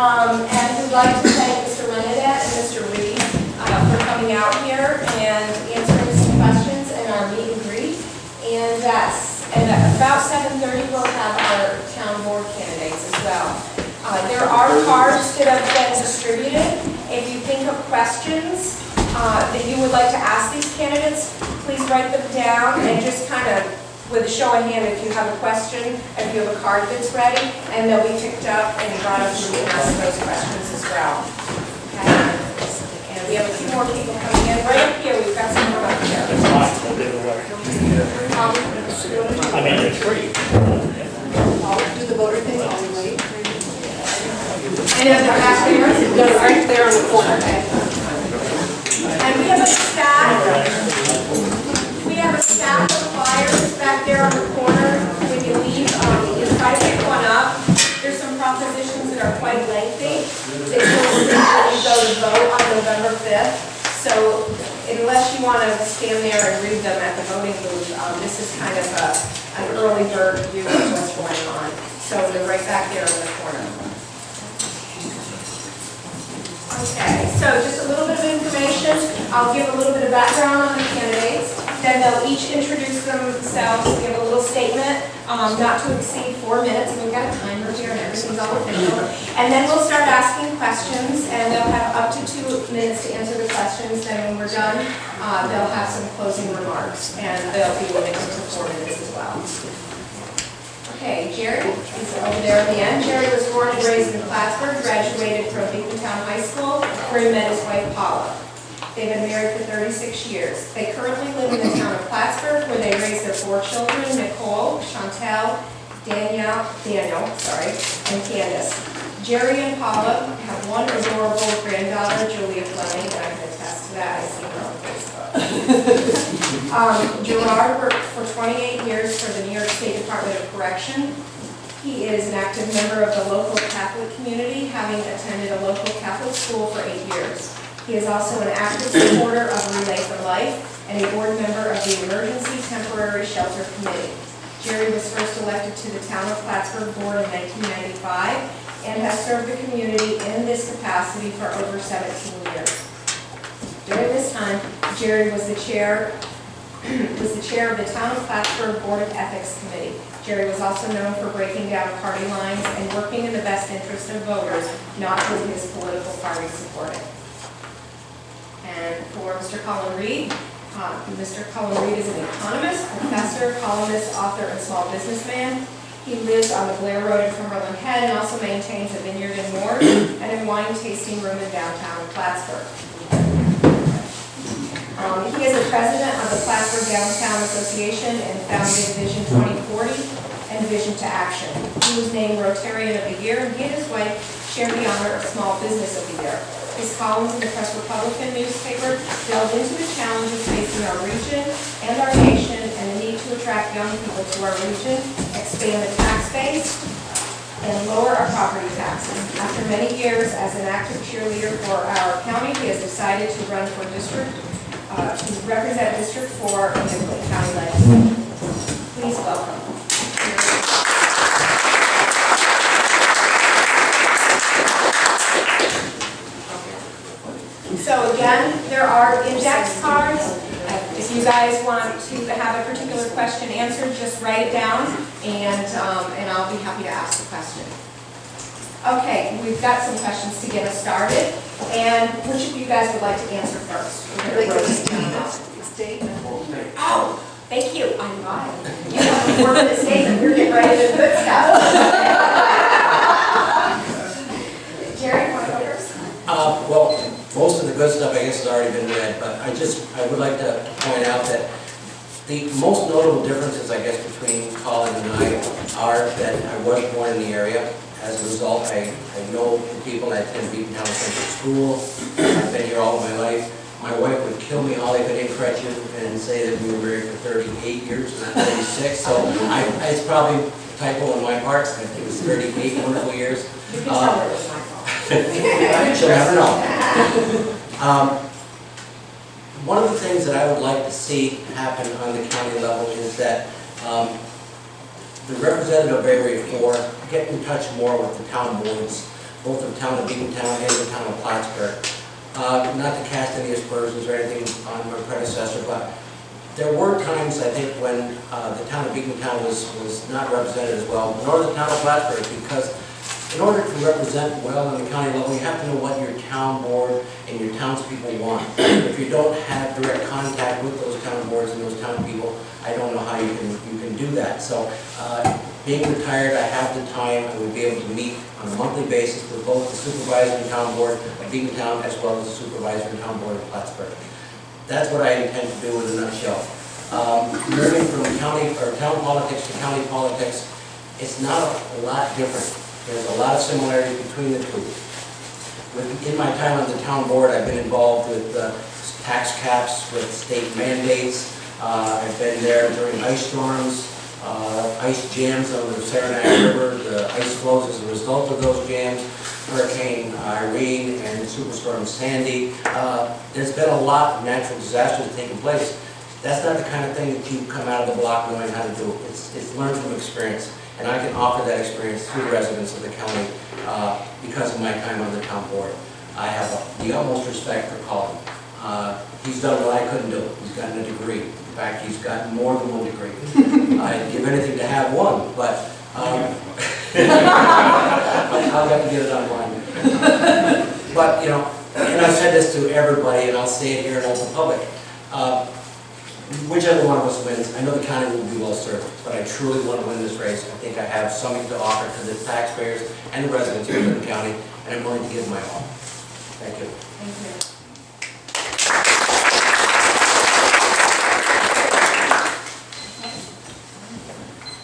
And we'd like to thank Mr. Reneadette and Mr. Reed for coming out here and answering some questions in our meet and greet. And at about 7:30, we'll have our town board candidates as well. There are cards that have been distributed. If you think of questions that you would like to ask these candidates, please write them down and just kind of, with a show of hand, if you have a question, if you have a card that's ready, and they'll be picked up and brought up to you and ask those questions as well. Okay? And we have a few more people coming in. Right up here, we've got some more up here. I mean, it's free. I'll do the voter thing while we wait. And then they're asking us to go right there in the corner. And we have a stack of flyers back there on the corner. When you leave, you try to pick one up. There's some propositions that are quite lengthy that you'll see when you go to vote on November 5th. So unless you want to stand there and read them at the voting booth, this is kind of an early bird view of what's going on. So they're right back there in the corner. Okay, so just a little bit of information. I'll give a little bit of background on the candidates. Then they'll each introduce themselves, give a little statement, not to exceed 4 minutes. We've got a timer here and everything's all official. And then we'll start asking questions, and they'll have up to 2 minutes to answer the questions. Then when we're done, they'll have some closing remarks, and they'll be limited to 4 minutes as well. Okay, Jerry is over there at the end. Jerry was born and raised in Plattsburgh, graduated from Beacontown High School, where he met his wife, Paula. They've been married for 36 years. They currently live in the town of Plattsburgh, where they raise their 4 children, Nicole, Chantel, Daniel, and Candace. Jerry and Paula have one adorable granddaughter, Julia Fleming, and I can attest to that. I see her on Facebook. Gerard worked for 28 years for the New York State Department of Correction. He is an active member of the local Catholic community, having attended a local Catholic school for 8 years. He is also an active supporter of Relay for Life and a board member of the Emergency Temporary Shelter Committee. Jerry was first elected to the Town of Plattsburgh Board in 1995 and has served the community in this capacity for over 17 years. During this time, Jerry was the chair of the Town of Plattsburgh Board of Ethics Committee. Jerry was also known for breaking down party lines and working in the best interest of voters, not who his political party supported. And for Mr. Colin Reed, Mr. Colin Reed is an economist, professor, columnist, author, and small businessman. He lives on the Blair Road in Cumberland Head and also maintains a vineyard in Moore and a wine tasting room in downtown Plattsburgh. He is the president of the Plattsburgh Downtown Association and founded Vision 2040 and Vision to Action. He was named Rotarian of the Year, and he and his wife shared the honor of Small Business of the Year. His columns in the Press Republican newspaper delved into the challenges facing our region and our nation and the need to attract young people to our region, expand the tax base, and lower our property taxes. After many years as an active cheerleader for our county, he has decided to run for to represent District 4 in the Clinton County Legislature. Please welcome. So again, there are index cards. If you guys want to have a particular question answered, just write it down, and I'll be happy to ask the question. Okay, we've got some questions to get us started. And which of you guys would like to answer first? Statement. Oh, thank you. I got it. You have a 4-minute statement. We're getting ready to put stuff. Jerry, want to go first? Well, most of the good stuff, I guess, has already been read, but I would like to point out that the most notable differences, I guess, between Colin and I are that I was born in the area. As a result, I know the people. I attend Beacontown Central School. I've been here all of my life. My wife would kill me, Holly, if I didn't correct you and say that we were married for 38 years, not 36. So it's probably a typo on my part. I think it was 38 wonderful years. You can tell it was my fault. She'll never know. One of the things that I would like to see happen on the county level is that the representative of Area 4 get in touch more with the town boards both in the town of Beacontown and the town of Plattsburgh. Not to cast any aspersions or anything on my predecessor, but there were times, I think, when the town of Beacontown was not represented as well, nor the town of Plattsburgh, because in order to represent well on the county level, you have to know what your town board and your townspeople want. If you don't have direct contact with those town boards and those town people, I don't know how you can do that. So, being retired, I have the time. I would be able to meet on a monthly basis with both the supervisor and town board of Beacontown as well as the supervisor and town board of Plattsburgh. That's what I intend to do in a nutshell. Moving from county or town politics to county politics, it's not a lot different. There's a lot of similarities between the two. In my time on the town board, I've been involved with tax caps, with state mandates. I've been there during ice storms, ice jams on the Saranac River, the ice flows as a result of those jams, Hurricane Irene and Superstorm Sandy. There's been a lot of natural disasters taking place. That's not the kind of thing that you come out of the block knowing how to do. It's learned from experience. And I can offer that experience to the residents of the county because of my time on the town board. I have the utmost respect for Colin. He's done what I couldn't do. He's gotten a degree. In fact, he's gotten more than one degree. I'd give anything to have one, but I'll have to get it online. But, you know, and I've said this to everybody, and I'll say it here in open public. Whichever one of us wins, I know the county will be well served, but I truly want to win this race. I think I have something to offer to the taxpayers and the residents of the county, and I'm willing to give my all. Thank you. Thank you.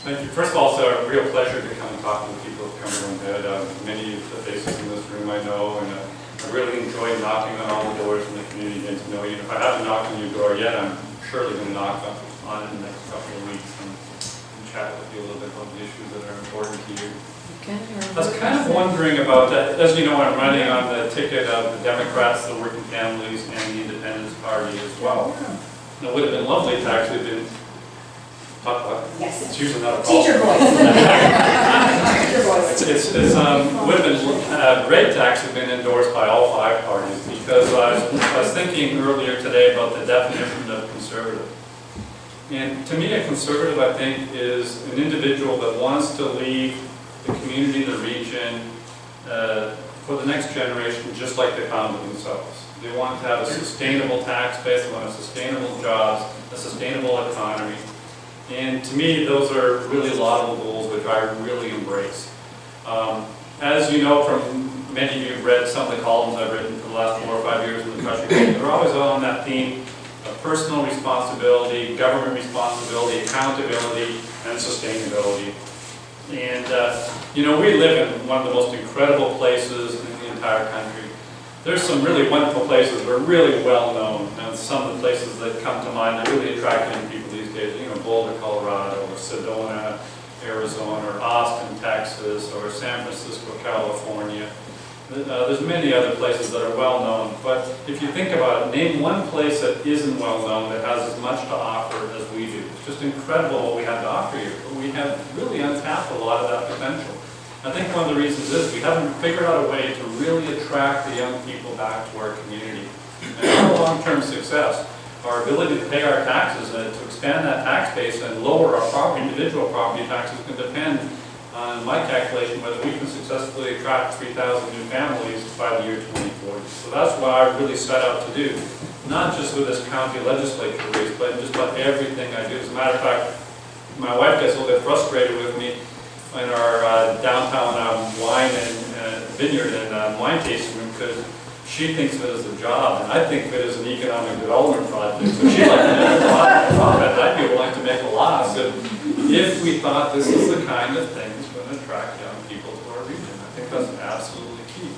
Thank you. First of all, it's a real pleasure to come and talk to the people of Cumberland Head. Many of the faces in this room I know, and I really enjoy knocking on all the doors in the community, getting to know you. If I haven't knocked on your door yet, I'm surely going to knock on it in the next couple of weeks and chat with you a little bit about the issues that are important to you. I was kind of wondering about that. As you know, I'm running on the ticket of the Democrats, the Working Families, and the Independence Party as well. And it would have been lovely to actually been talk about. Yes. It's usually not a problem. Teacher voice. Teacher voice. It's would have been great to actually been endorsed by all 5 parties, because I was thinking earlier today about the definition of conservative. And to me, a conservative, I think, is an individual that wants to leave the community, the region, for the next generation, just like they found it themselves. They want to have a sustainable tax base, they want a sustainable jobs, a sustainable economy. And to me, those are really laudable goals, which I really embrace. As you know, from many of you have read some of the columns I've written for the last 4 or 5 years in the country, they're always on that theme of personal responsibility, government responsibility, accountability, and sustainability. And you know, we live in one of the most incredible places in the entire country. There's some really wonderful places that are really well known, and some of the places that come to mind that really attract young people these days, you know, Boulder, Colorado, or Sedona, Arizona, or Austin, Texas, or San Francisco, California. There's many other places that are well known, but if you think about it, name one place that isn't well known that has as much to offer as we do. It's just incredible what we have to offer you, but we have really untapped a lot of that potential. I think one of the reasons is we haven't figured out a way to really attract the young people back to our community. And our long-term success, our ability to pay our taxes and to expand that tax base and lower our individual property taxes can depend on my calculation whether we can successfully attract 3,000 new families by the year 2040. So that's what I really set out to do, not just with this county legislature race, but just about everything I do. As a matter of fact, my wife gets a little bit frustrated with me in our downtown wine and vineyard and wine tasting room, because she thinks of it as a job, and I think of it as an economic development project. So she'd like to make a lot of profit, I'd be willing to make a loss if we thought this is the kind of thing that's going to attract young people to our region. I think that's absolutely key.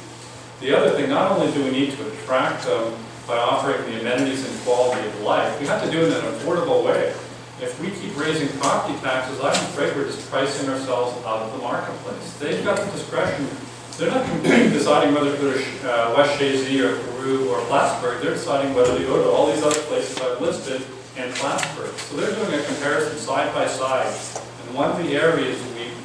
The other thing, not only do we need to attract them by offering the amenities and quality of life, we have to do it in an affordable way. If we keep raising property taxes, I'm afraid we're just pricing ourselves out of the marketplace. They've got the discretion. They're not deciding whether to go to West Shazy or Peru or Plattsburgh. They're deciding whether to go to all these other places I've listed and Plattsburgh. So they're doing a comparison side by side. And one of the areas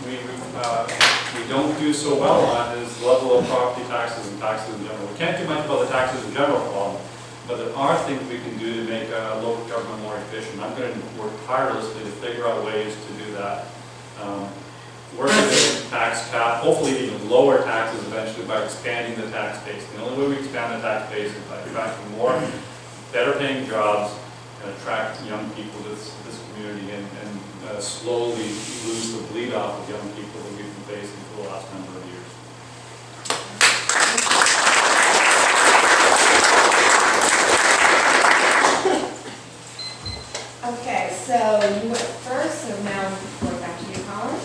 we don't do so well on is the level of property taxes and taxes in general. We can't do much about the taxes in general problem, but there are things we can do to make local government more efficient. I'm going to work tirelessly to figure out ways to do that. Work with the tax cap, hopefully even lower taxes eventually by expanding the tax base. The only way we expand the tax base is by attracting more better paying jobs and attract young people to this community and slowly lose the bleed off of young people that we've been facing for the last number of years. Okay, so you went first, so now we're back to you, Colin.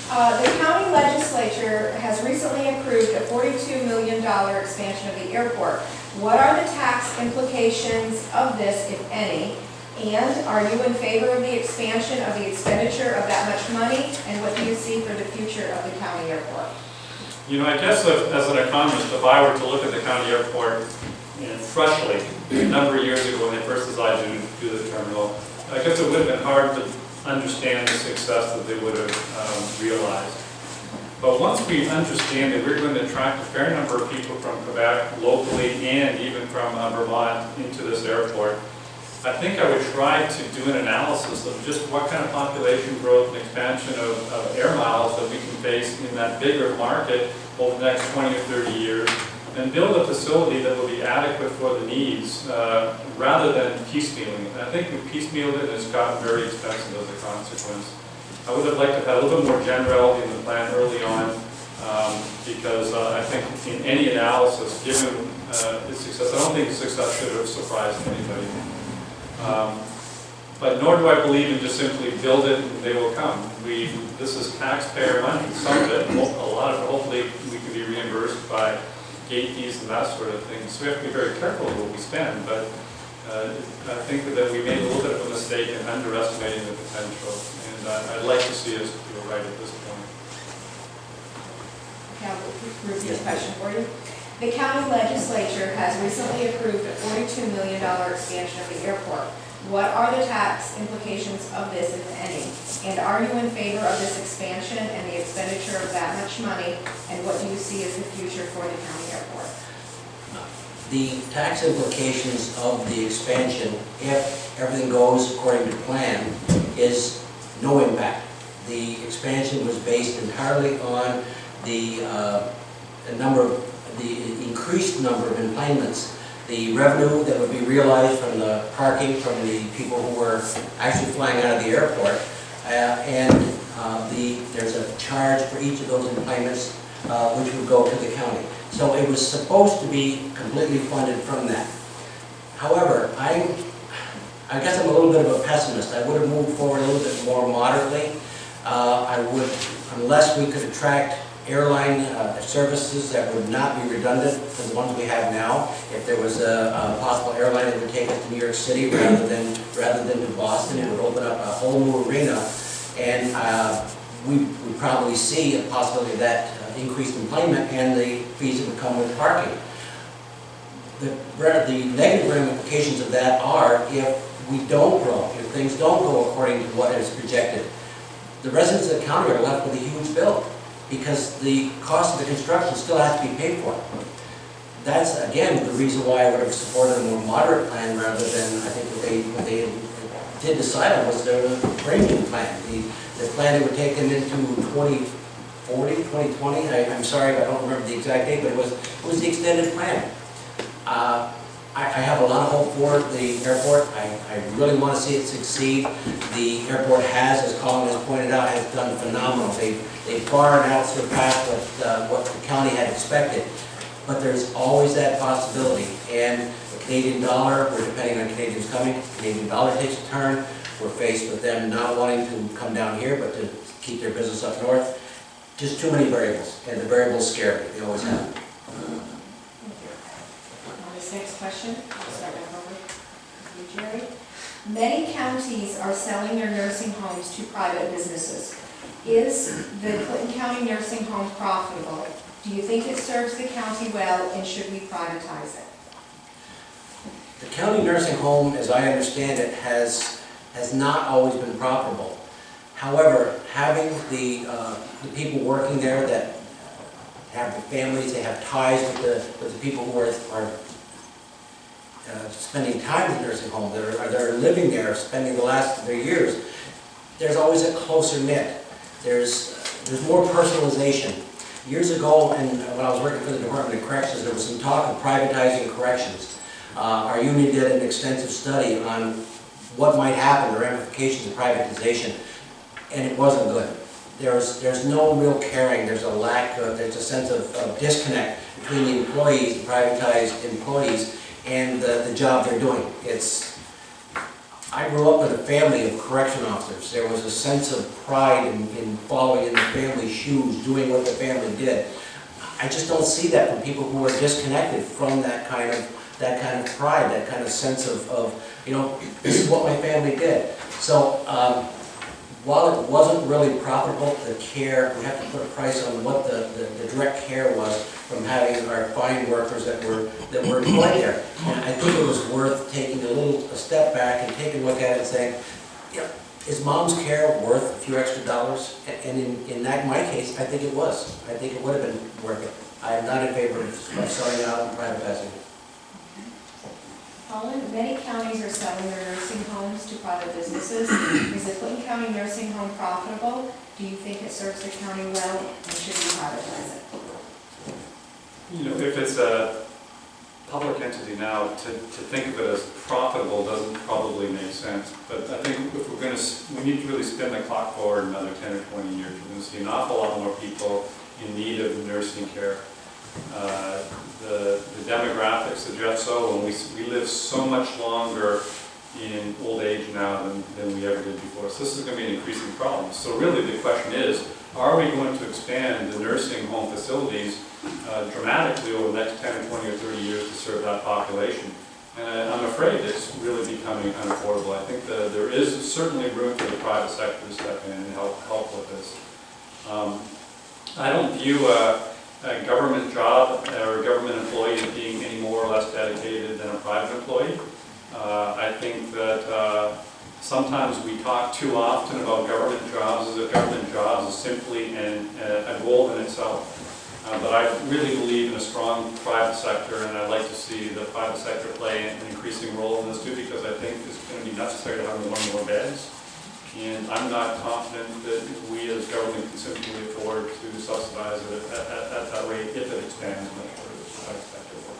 The county legislature has recently approved a $42 million expansion of the airport. What are the tax implications of this, if any? And are you in favor of the expansion of the expenditure of that much money? And what do you see for the future of the county airport? You know, I guess as an economist, if I were to look at the county airport freshly, a number of years ago when they first decided to do the terminal, I guess it would have been hard to understand the success that they would have realized. But once we understand that we're going to attract a fair number of people from Quebec, locally, and even from Vermont into this airport, I think I would try to do an analysis of just what kind of population growth and expansion of air miles that we can face in that bigger market over the next 20 or 30 years, and build a facility that will be adequate for the needs rather than piecemealing it. And I think we piecemealed it and it's gotten very expensive as a consequence. I would have liked to have had a little bit more generality in the plan early on because I think in any analysis, given its success, I don't think success should have surprised anybody. But nor do I believe in just simply build it and they will come. This is taxpayer money, some of it, a lot of it, hopefully we can be reimbursed by gate fees and that sort of thing. So we have to be very careful with what we spend, but I think that we made a little bit of a mistake in underestimating the potential, and I'd like to see us do it right at this point. Okay, I'll repeat the question for you. The county legislature has recently approved a $42 million expansion of the airport. What are the tax implications of this, if any? And are you in favor of this expansion and the expenditure of that much money? And what do you see as the future for the county airport? The tax implications of the expansion, if everything goes according to plan, is no impact. The expansion was based entirely on the increased number of enplanements. The revenue that would be realized from the parking from the people who were actually flying out of the airport, there's a charge for each of those enplanements which would go to the county. So it was supposed to be completely funded from that. However, I guess I'm a little bit of a pessimist. I would have moved forward a little bit more moderately. I would, unless we could attract airline services that would not be redundant to the ones we have now. If there was a possible airline that would take us to New York City rather than to Boston, it would open up a whole new arena, and we would probably see a possibility of that increased employment and the fees that would come with parking. The negative ramifications of that are if we don't grow, if things don't go according to what is projected, the residents of the county are left with a huge bill, because the cost of the construction still has to be paid for. That's, again, the reason why I would have supported a more moderate plan rather than, I think, what they did decide on was the premium plan. The plan that would take them into 2040, 2020, I'm sorry, I don't remember the exact date, but it was the extended plan. I have a lot of hope for the airport. I really want to see it succeed. The airport has, as Colin has pointed out, has done phenomenal. They far and out surpassed what the county had expected. But there's always that possibility. And the Canadian dollar, we're depending on Canadians coming. The Canadian dollar takes a turn. We're faced with them not wanting to come down here, but to keep their business up north. Just too many variables, and the variables scare me. They always have. Next question, I'll start back over with you, Jerry. Many counties are selling their nursing homes to private businesses. Is the Clinton County nursing home profitable? Do you think it serves the county well, and should we privatize it? the county nursing home, as I understand it, has not always been profitable. However, having the people working there that have the families, they have ties with the people who are spending time in the nursing home, that are living there, spending the last of their years, there's always a closer knit. There's more personalization. Years ago, and when I was working for the Department of Corrections, there was some talk of privatizing corrections. Our union did an extensive study on what might happen, the ramifications of privatization, and it wasn't good. There's no real caring. There's a sense of disconnect between the employees, the privatized employees, and the job they're doing. I grew up with a family of correction officers. There was a sense of pride in following in the family's shoes, doing what the family did. I just don't see that from people who are disconnected from that kind of pride, that kind of sense of this is what my family did. So while it wasn't really profitable, the care, we have to put a price on what the direct care was from having our fine workers that were employed there. And I think it was worth taking a step back and taking a look at it and saying, is mom's care worth a few extra dollars? And in my case, I think it was. I think it would have been worth it. I am not in favor of selling out and privatizing. Colin, many counties are selling their nursing homes to private businesses. Is the Clinton County nursing home profitable? Do you think it serves the county well, and should we privatize it? If it's a public entity now, to think of it as profitable doesn't probably make sense. But I think if we're going to, we need to really spin the clock forward another 10 or 20 years. We're going to see an awful lot more people in need of nursing care. The demographics suggest so, and we live so much longer in old age now than we ever did before. So this is going to be an increasing problem. So really the question is, are we going to expand the nursing home facilities dramatically over the next 10 or 20 or 30 years to serve that population? And I'm afraid it's really becoming unaffordable. I think there is certainly room for the private sector to step in and help with this. I don't view a government job or a government employee as being any more or less dedicated than a private employee. I think that sometimes we talk too often about government jobs as if government jobs is simply a goal in itself. But I really believe in a strong private sector, and I'd like to see the private sector play an increasing role in this too, because I think it's going to be necessary to have more beds. And I'm not confident that we as government can simply afford to subsidize it at that rate if it expands much further than I expect it will.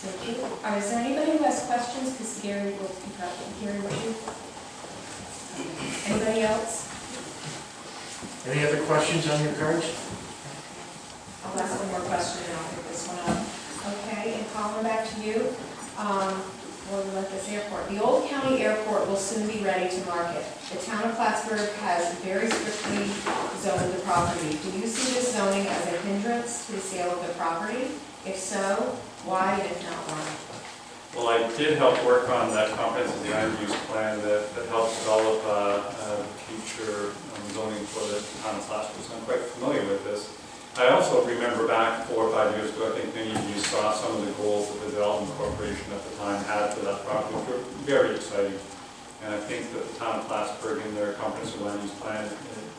Thank you. Is there anybody who has questions? Because Gary will pick up. Gary, would you? Anybody else? Any other questions on your cards? I'll ask one more question and I'll pick this one up. Okay, and Colin, back to you. We'll let this airport. The old county airport will soon be ready to market. The town of Plattsburgh has very strictly zoned the property. Do you see this zoning as a hindrance to the sale of the property? If so, why, and if not, why? Well, I did help work on that comprehensive land use plan that helped develop future zoning for the town of Plattsburgh, so I'm quite familiar with this. I also remember back 4 or 5 years ago, I think many of you saw some of the goals that the Development Corporation at the time had for that property, which were very exciting. And I think that the town of Plattsburgh in their comprehensive land use plan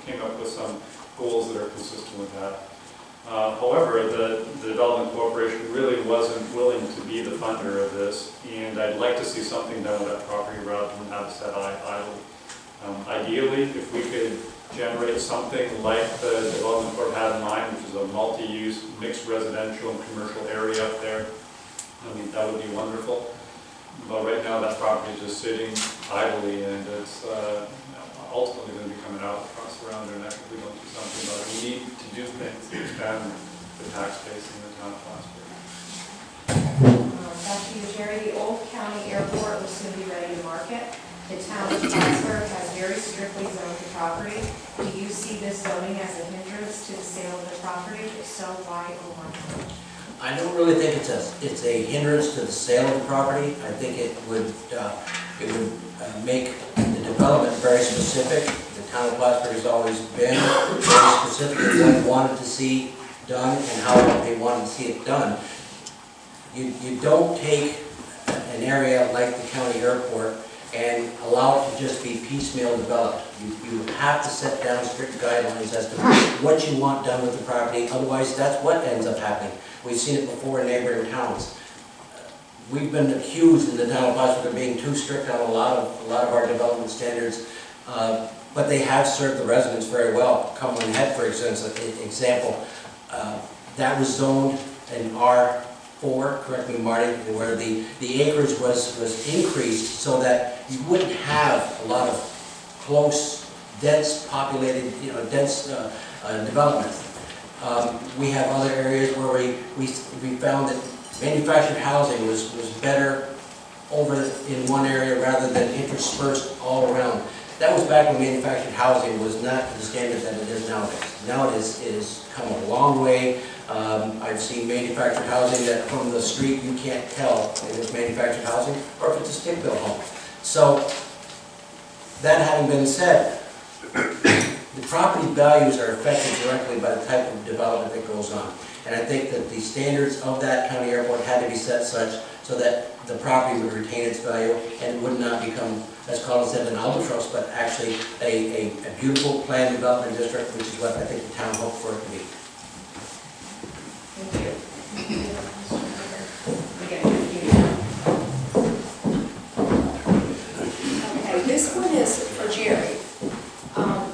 came up with some goals that are consistent with that. However, the Development Corporation really wasn't willing to be the funder of this, and I'd like to see something done with that property rather than have it set idle. Ideally, if we could generate something like the Development Corp had in mind, which is a multi-use mixed residential and commercial area up there, I mean, that would be wonderful. But right now that property is just sitting idly, and it's ultimately going to be coming out across around there, and I think we don't do something about it. We need to do things to expand the tax base in the town of Plattsburgh. Back to you, Jerry. The old county airport will soon be ready to market. The town of Plattsburgh has very strictly zoned the property. Do you see this zoning as a hindrance to the sale of the property? If so, why or why not? I don't really think it's a hindrance to the sale of the property. I think it would make the development very specific. The town of Plattsburgh has always been very specific in what it wanted to see done and how they wanted to see it done. You don't take an area like the county airport and allow it to just be piecemeal developed. You have to set down strict guidelines as to what you want done with the property, otherwise that's what ends up happening. We've seen it before in neighboring towns. We've been accused in the town of Plattsburgh of being too strict on a lot of our development standards, but they have served the residents very well. Reneadette, for example, that was zoned in R4, correct me Marty, where the acreage was increased so that you wouldn't have a lot of close, dense populated, dense development. We have other areas where we found that manufactured housing was better over in one area rather than interspersed all around. That was back when manufactured housing was not to the standard that it is nowadays. Now it is come a long way. I've seen manufactured housing that from the street you can't tell if it's manufactured housing or if it's a stick-built home. So, that having been said, the property values are affected directly by the type of development that goes on. And I think that the standards of that county airport had to be set such so that the property would retain its value and would not become, as Colin said, an albatross, but actually a beautiful planned development district, which is what I think the town hoped for it to be. Thank you. Okay, this one is for Jerry.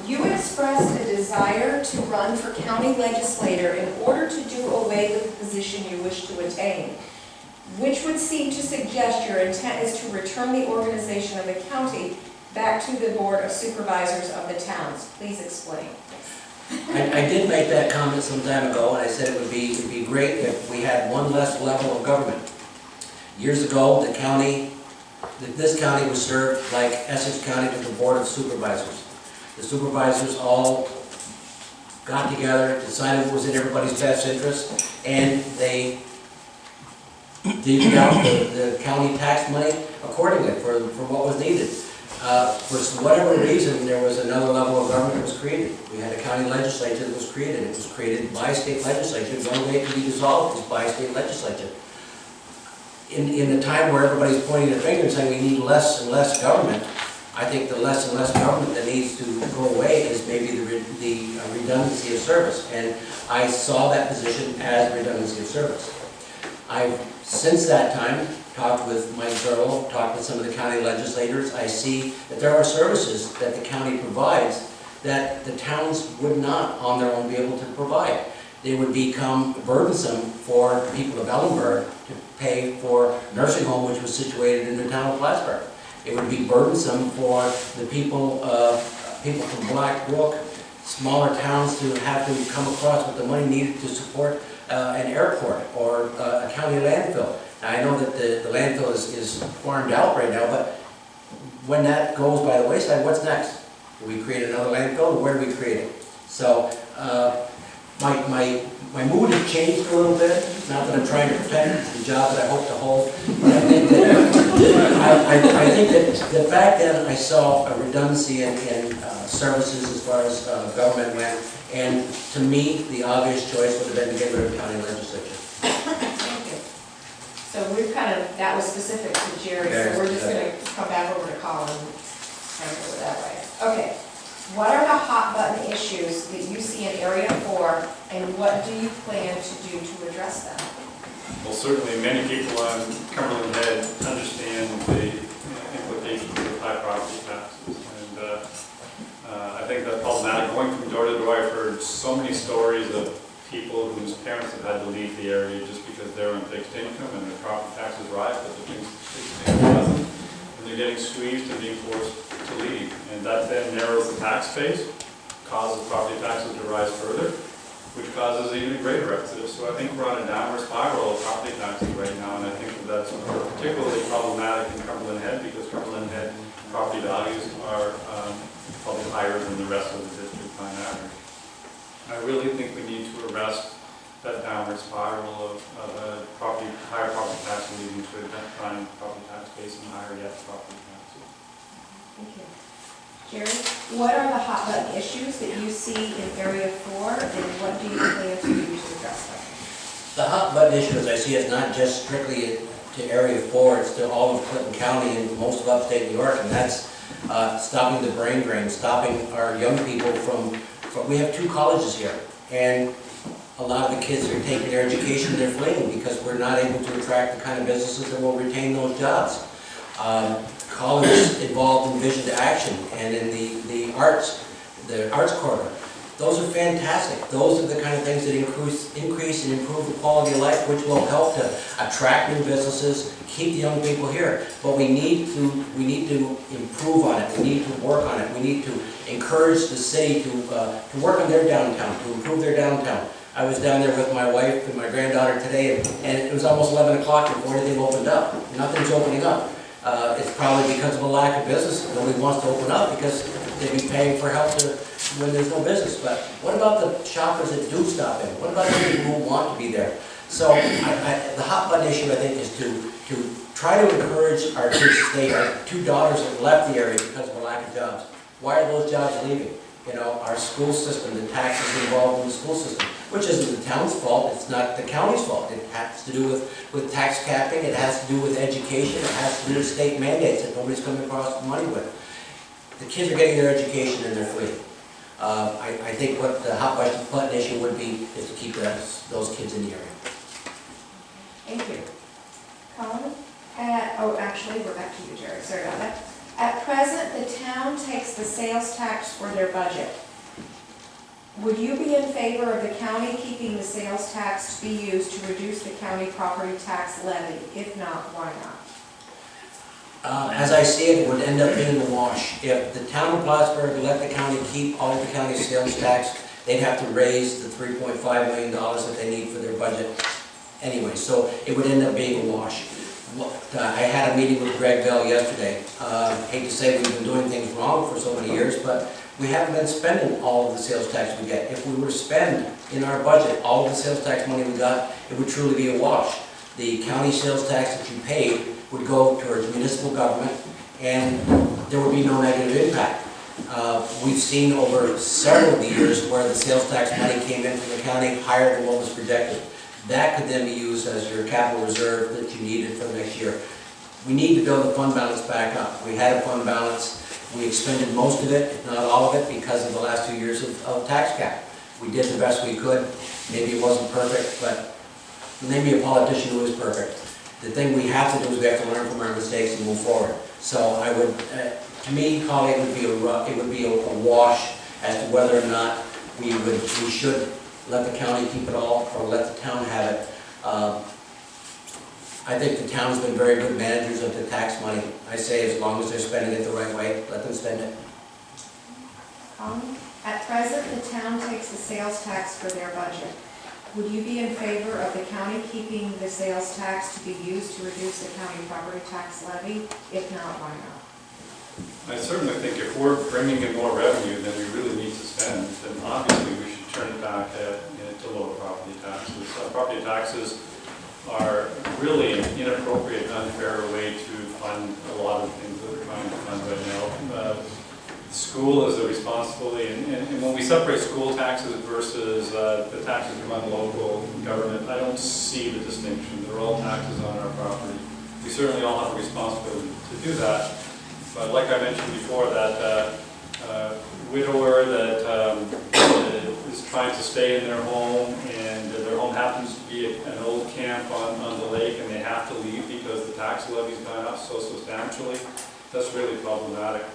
You expressed a desire to run for county legislator in order to do away with the position you wish to attain, which would seem to suggest your intent is to return the organization of the county back to the Board of Supervisors of the towns. Please explain. I did make that comment some time ago, and I said it would be great if we had one less level of government. Years ago, this county was served like Essex County with the Board of Supervisors. The supervisors all got together, decided what was in everybody's best interest, and they divvied out the county tax money accordingly for what was needed. For whatever reason, there was another level of government that was created. We had a county legislature that was created. It was created by state legislature. The only way it could be dissolved is by state legislature. In the time where everybody's pointing their finger and saying we need less and less government, I think the less and less government that needs to go away is maybe the redundancy of service. And I saw that position as redundancy of service. I've, since that time, talked with Mike Zerlo, talked with some of the county legislators. I see that there are services that the county provides that the towns would not on their own be able to provide. They would become burdensome for the people of Ellenburg to pay for a nursing home which was situated in the town of Plattsburgh. It would be burdensome for the people from Black Brook, smaller towns, to have to come across with the money needed to support an airport or a county landfill. Now, I know that the landfill is farmed out right now, but when that goes by the wayside, what's next? Do we create another landfill, or where do we create it? So, my mood has changed a little bit. Not that I'm trying to protect the job that I hope to hold, but I think that back then I saw a redundancy in services as far as government went, and to me, the obvious choice would have been to get rid of the county legislature. Thank you. So we've that was specific to Jerry, so we're just going to come back over to Colin and kind of go that way. Okay. What are the hot button issues that you see in Area 4, and what do you plan to do to address them? Well, certainly many people on Cumberland Head understand the implications of high property taxes. And I think that's problematic. Going from door to door, I've heard so many stories of people whose parents have had to leave the area just because they're on fixed income and their property taxes rise, but the fixed income doesn't. And they're getting squeezed and being forced to leave. And that then narrows the tax base, causes property taxes to rise further, which causes even a greater exodus. So I think we're on a downward spiral of property taxes right now, and I think that's particularly problematic in Cumberland Head because Cumberland Head property values are probably higher than the rest of the district on average. I really think we need to arrest that downward spiral of higher property tax leading to a declining property tax base and higher yet property taxes. Thank you. Jerry, what are the hot button issues that you see in Area 4, and what do you plan to do to address them? The hot button issue, as I see it, is not just strictly to Area 4, it's to all of Clinton County and most of upstate New York, and that's stopping the brain drain, stopping our young people from, we have 2 colleges here, and a lot of the kids are taking their education, they're fleeing because we're not able to attract the kind of businesses that will retain those jobs. Colin is involved in Vision to Action and in the arts corridor. Those are fantastic. Those are the kind of things that increase and improve the quality of life, which will help to attract new businesses, keep the young people here. But we need to improve on it. We need to work on it. We need to encourage the city to work on their downtown, to improve their downtown. I was down there with my wife and my granddaughter today, and it was almost 11 o'clock before anything opened up. Nothing's opening up. It's probably because of a lack of business. Nobody wants to open up because they'd be paying for help when there's no business. But what about the shoppers that do stop in? What about the people who want to be there? So the hot button issue, I think, is to try to encourage our kids to stay. Our 2 daughters have left the area because of a lack of jobs. Why are those jobs leaving? You know, our school system, the taxes involved in the school system, which isn't the town's fault, it's not the county's fault. It has to do with tax capping, it has to do with education, it has to do with state mandates that nobody's coming across the money with. The kids are getting their education and they're fleeing. I think what the hot button issue would be is to keep those kids in the area. Thank you. Colin? Actually, we're back to you, Gerard. Sorry about that. At present, the town takes the sales tax for their budget. Would you be in favor of the county keeping the sales tax to be used to reduce the county property tax levy? If not, why not? As I see it, it would end up being a wash. If the town of Plattsburgh let the county keep all of the county's sales tax, they'd have to raise the $3.5 million that they need for their budget anyway. So it would end up being a wash. I had a meeting with Greg Bell yesterday. Hate to say we've been doing things wrong for so many years, but we haven't been spending all of the sales tax we get. If we were to spend in our budget all of the sales tax money we got, it would truly be a wash. The county sales tax that you paid would go towards municipal government, and there would be no negative impact. We've seen over several of the years where the sales tax money came in from the county higher than what was projected. That could then be used as your capital reserve that you needed for the next year. We need to build the fund balance back up. We had a fund balance. We expended most of it, if not all of it, because of the last 2 years of tax cap. We did the best we could. Maybe it wasn't perfect, but maybe a politician who is perfect. The thing we have to do is we have to learn from our mistakes and move forward. So I would, to me, Colin, it would be a wash as to whether or not we should let the county keep it all or let the town have it. I think the town's been very good managers of the tax money. I say as long as they're spending it the right way, let them spend it. At present, the town takes the sales tax for their budget. Would you be in favor of the county keeping the sales tax to be used to reduce the county property tax levy? If not, why not? I certainly think if we're bringing in more revenue than we really need to spend, then obviously we should turn it back to lower property taxes. Property taxes are really an inappropriate and unfair way to fund a lot of things that we're trying to fund right now. School is a responsibility, and when we separate school taxes versus the taxes we run local government, I don't see the distinction. They're all taxes on our property. We certainly all have a responsibility to do that. But like I mentioned before, that widower that is trying to stay in their home, and their home happens to be an old camp on the lake, and they have to leave because the tax levy's gone up so substantially, that's really problematic.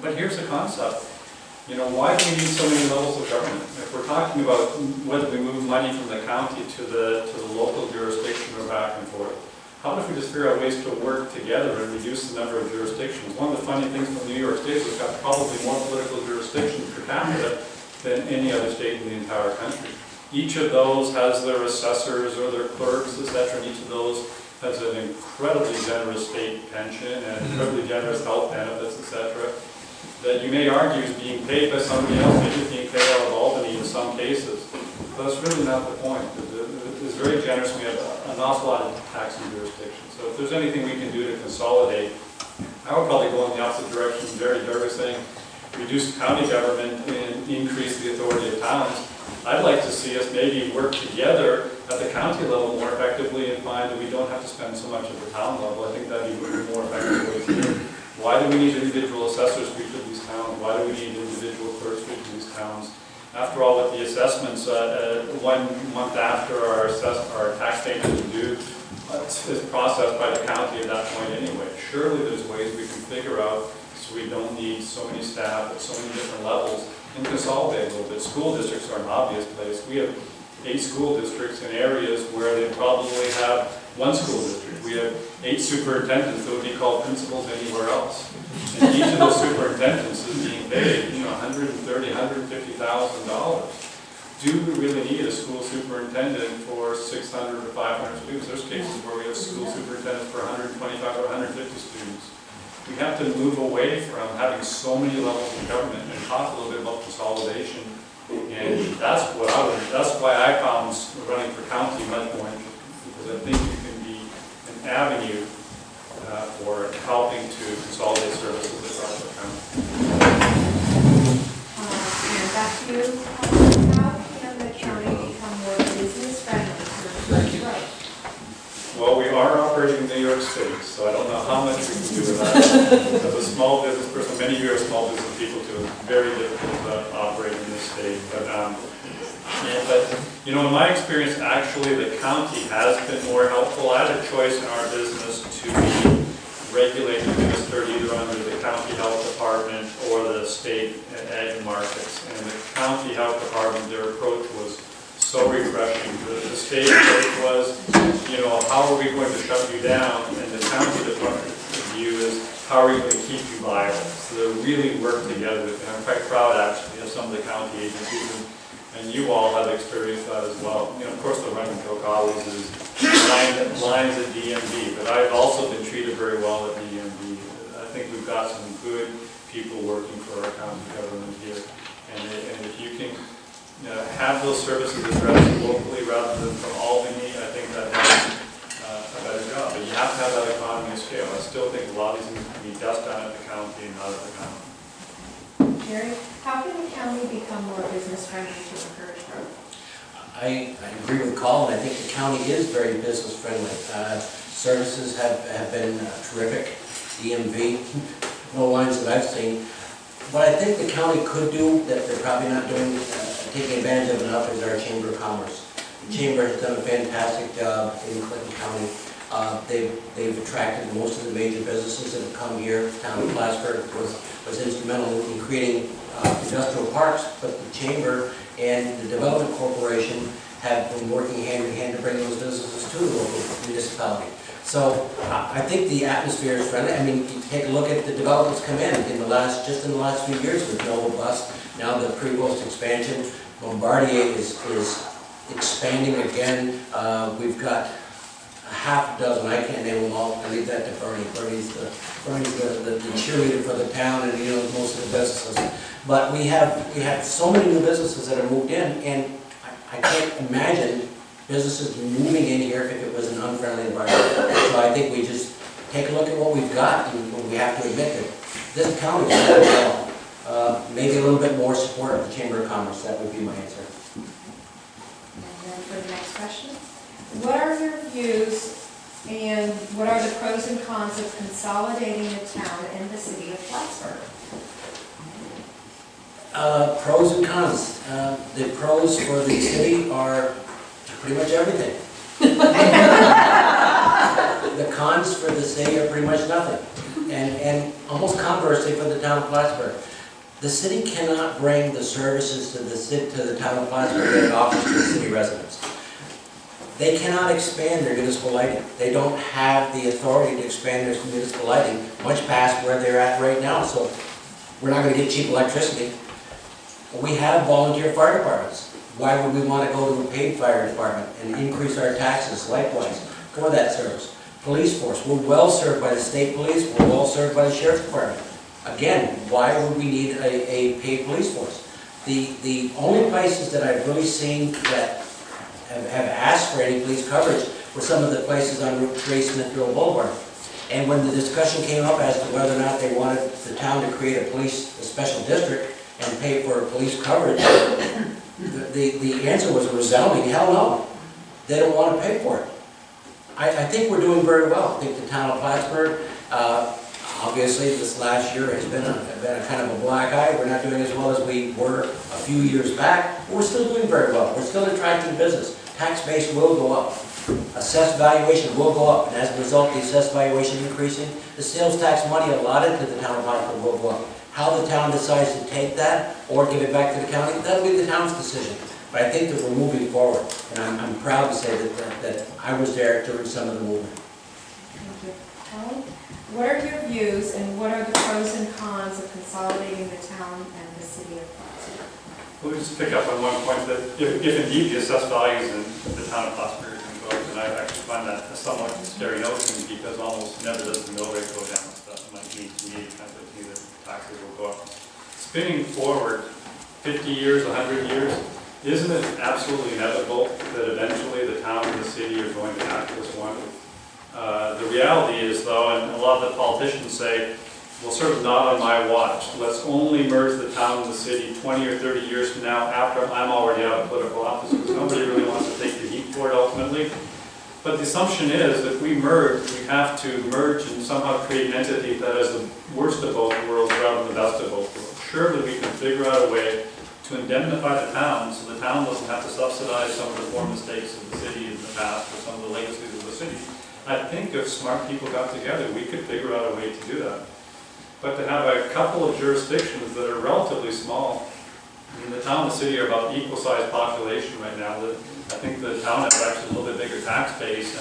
But here's the concept. You know, why do we need so many levels of government? If we're talking about whether we move money from the county to the local jurisdiction or back and forth, how about if we just figure out ways to work together and reduce the number of jurisdictions? One of the funny things about New York State is we've got probably more political jurisdictions per capita than any other state in the entire country. Each of those has their assessors or their clerks, etc., and each of those has an incredibly generous state pension and incredibly generous health benefits, etc., that you may argue is being paid by somebody else, maybe being paid out of Albany in some cases. But that's really not the point. It's very generous. We have an awful lot of taxing jurisdictions. So if there's anything we can do to consolidate, I would probably go in the opposite direction. Very saying reduce county government and increase the authority of towns. I'd like to see us maybe work together at the county level more effectively and find that we don't have to spend so much at the town level. I think that'd be a more effective way to do it. Why do we need individual assessors for each of these towns? Why do we need individual clerks for each of these towns? After all, with the assessments, 1 month after our tax payment is due, it's processed by the county at that point anyway. Surely there's ways we can figure out so we don't need so many staff at so many different levels and consolidate a little bit. School districts are an obvious place. We have 8 school districts in areas where they probably have 1 school district. We have 8 superintendents that would be called principals anywhere else. And each of those superintendents is being paid, $130,000, $150,000. Do we really need a school superintendent for 600 or 500 students? There's cases where we have school superintendents for 125 or 150 students. We have to move away from having so many levels of government and talk a little bit about consolidation. And that's why I found running for county much more interesting, because I think you can be an avenue for helping to consolidate services across the county. And back to you. How can the county become more business friendly? Thank you. Well, we are operating in New York State, so I don't know how much we can do with that. As a small business person, many of you are small business people too. It's very difficult to operate in this state. But in my experience, actually, the county has been more helpful. I had a choice in our business to be regulated and administered either under the county health department or the state ag markets. And the county health department, their approach was so refreshing. The state approach was, how are we going to shut you down? And the county department view is, how are we going to keep you viable? So they really work together. And I'm quite proud, actually, of some of the county agencies, and you all have experienced that as well. Of course, the running joke always is lines at DMV, but I've also been treated very well at DMV. I think we've got some good people working for our county government here. And if you can have those services addressed locally rather than from Albany, I think that does a better job. But you have to have that economy of scale. I still think a lot of these things can be best done at the county and not at the county. Jerry, how can the county become more business friendly to encourage growth? I agree with Colin. I think the county is very business friendly. Services have been terrific. DMV, no lines that I've seen. What I think the county could do that they're probably not doing, taking advantage of enough, is our Chamber of Commerce. The Chamber has done a fantastic job in Clinton County. They've attracted most of the major businesses that have come here. The town of Plattsburgh was instrumental in creating industrial parks, but the Chamber and the Development Corporation have been working hand in hand to bring those businesses to the local municipality. So I think the atmosphere is friendly. I mean, you take a look at the developments come in the last few years with Nova Bus, now the Prevost expansion. Bombardier is expanding again. We've got a half dozen, I can't name them all, I leave that to Bernie. Bernie's the cheerleader for the town, and he knows most of the businesses. But we have so many new businesses that have moved in, and I can't imagine businesses moving in here if it was an unfriendly environment. So I think we just take a look at what we've got, and we have to admit that this county is doing well. Maybe a little bit more support of the Chamber of Commerce, that would be my answer. And then for the next question, what are your views and what are the pros and cons of consolidating the town and the city of Plattsburgh? Pros and cons. The pros for the city are pretty much everything. The cons for the city are pretty much nothing. And almost conversely for the town of Plattsburgh. The city cannot bring the services to the town of Plattsburgh that it offers to the city residents. They cannot expand their municipal lighting. They don't have the authority to expand their municipal lighting much past where they're at right now. So we're not going to get cheap electricity. We have volunteer fire departments. Why would we want to go to a paid fire department and increase our taxes likewise for that service? Police force, we're well served by the state police, we're well served by the sheriff's department. Again, why would we need a paid police force? The only places that I've really seen that have asked for any police coverage were some of the places on Route 3 Smithfield Boulevard. And when the discussion came up as to whether or not they wanted the town to create a special district and pay for police coverage, the answer was a resounding hell no. They don't want to pay for it. I think we're doing very well. I think the town of Plattsburgh, obviously this last year has been a kind of a black eye. We're not doing as well as we were a few years back, but we're still doing very well. We're still attracting business. Tax base will go up. Assessed valuation will go up, and as a result, the assessed valuation increasing, the sales tax money allotted to the town of Plattsburgh will go up. How the town decides to take that or give it back to the county, that'll be the town's decision. But I think that we're moving forward, and I'm proud to say that I was there during some of the movement. Thank you. Colin, what are your views and what are the pros and cons of consolidating the town and the city of Plattsburgh? We'll just pick up on one point that if indeed the assessed values in the town of Plattsburgh can go up, then I actually find that a somewhat scary notion because almost never does the mill rate go down. So that might mean to me that either taxes will go up. Spinning forward 50 years, 100 years, isn't it absolutely inevitable that eventually the town and the city are going to act as one? The reality is though, and a lot of the politicians say, well, sort of not on my watch. Let's only merge the town and the city 20 or 30 years from now after I'm already out of political office because nobody really wants to take the heat for it ultimately. But the assumption is that if we merge, we have to merge and somehow create an entity that is the worst of both worlds rather than the best of both worlds. Surely we can figure out a way to indemnify the town so the town doesn't have to subsidize some of the poor mistakes of the city in the past or some of the legacies of the city. I think if smart people got together, we could figure out a way to do that. But to have a couple of jurisdictions that are relatively small, I mean, the town and the city are about equal sized population right now. I think the town has actually a little bit bigger tax base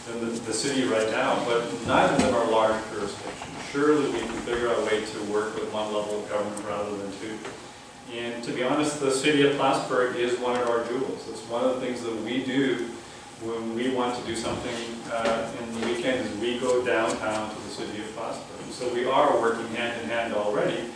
than the city right now, but neither of them are large jurisdictions. Surely we can figure out a way to work with one level of government rather than two. And to be honest, the city of Plattsburgh is one of our jewels. It's one of the things that we do when we want to do something in the weekend is we go downtown to the city of Plattsburgh. So we are working hand in hand already,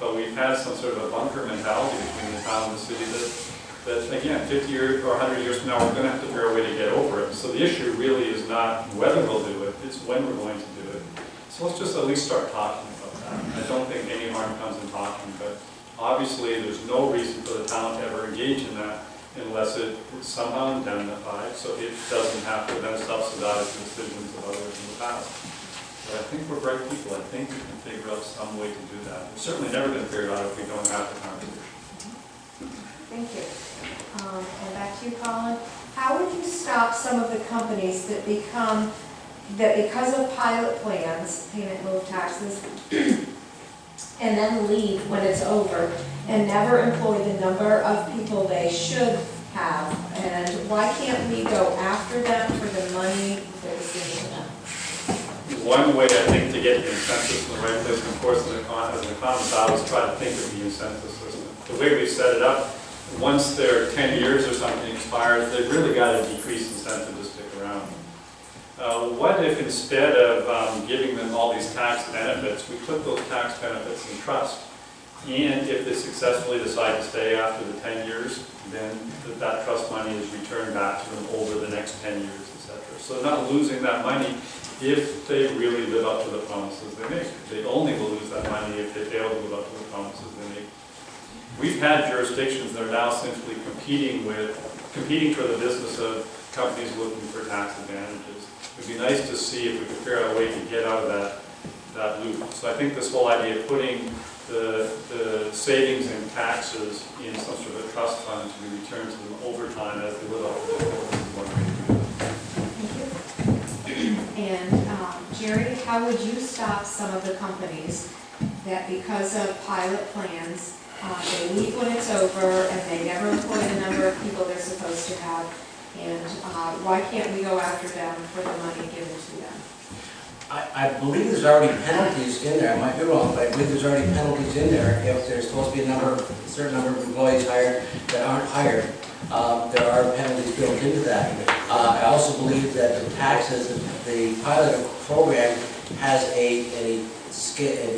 but we've had some sort of a bunker mentality between the town and the city that again, 50 years or 100 years from now, we're going to have to figure out a way to get over it. So the issue really is not whether we'll do it, it's when we're going to do it. So let's just at least start talking about that. I don't think any harm comes in talking, but obviously there's no reason for the town to ever engage in that unless it's somehow indemnified, so it doesn't have to then subsidize the decisions of others in the past. But I think we're bright people. I think we can figure out some way to do that. We're certainly never going to figure it out if we don't have the conversation. Thank you. And back to you, Colin. How would you stop some of the companies that because of pilot plans, payment in lieu of taxes, and then leave when it's over and never employ the number of people they should have? And why can't we go after them for the money that is given to them? One way, I think, to get the incentives in the right place, and of course, as an economist, I always try to think of the incentive system. The way we set it up, once their 10 years or something expires, they've really got a decreased incentive to stick around. What if instead of giving them all these tax benefits, we put those tax benefits in trust? And if they successfully decide to stay after the 10 years, then that trust money is returned back to them over the next 10 years, etc. So they're not losing that money if they really live up to the promises they make. They only will lose that money if they fail to live up to the promises they make. We've had jurisdictions that are now simply competing for the business of companies looking for tax advantages. It would be nice to see if we could figure out a way to get out of that loop. So I think this whole idea of putting the savings and taxes in some sort of a trust fund to be returned to them over time as they live up to the promises is one way to do it. And Jerry, how would you stop some of the companies that because of pilot plans, they leave when it's over and they never employ the number of people they're supposed to have? And why can't we go after them for the money given to them? I believe there's already penalties in there. I might be wrong, but I believe there's already penalties in there. If there's supposed to be a certain number of employees hired that aren't hired, there are penalties built into that. I also believe that the taxes, the pilot program has an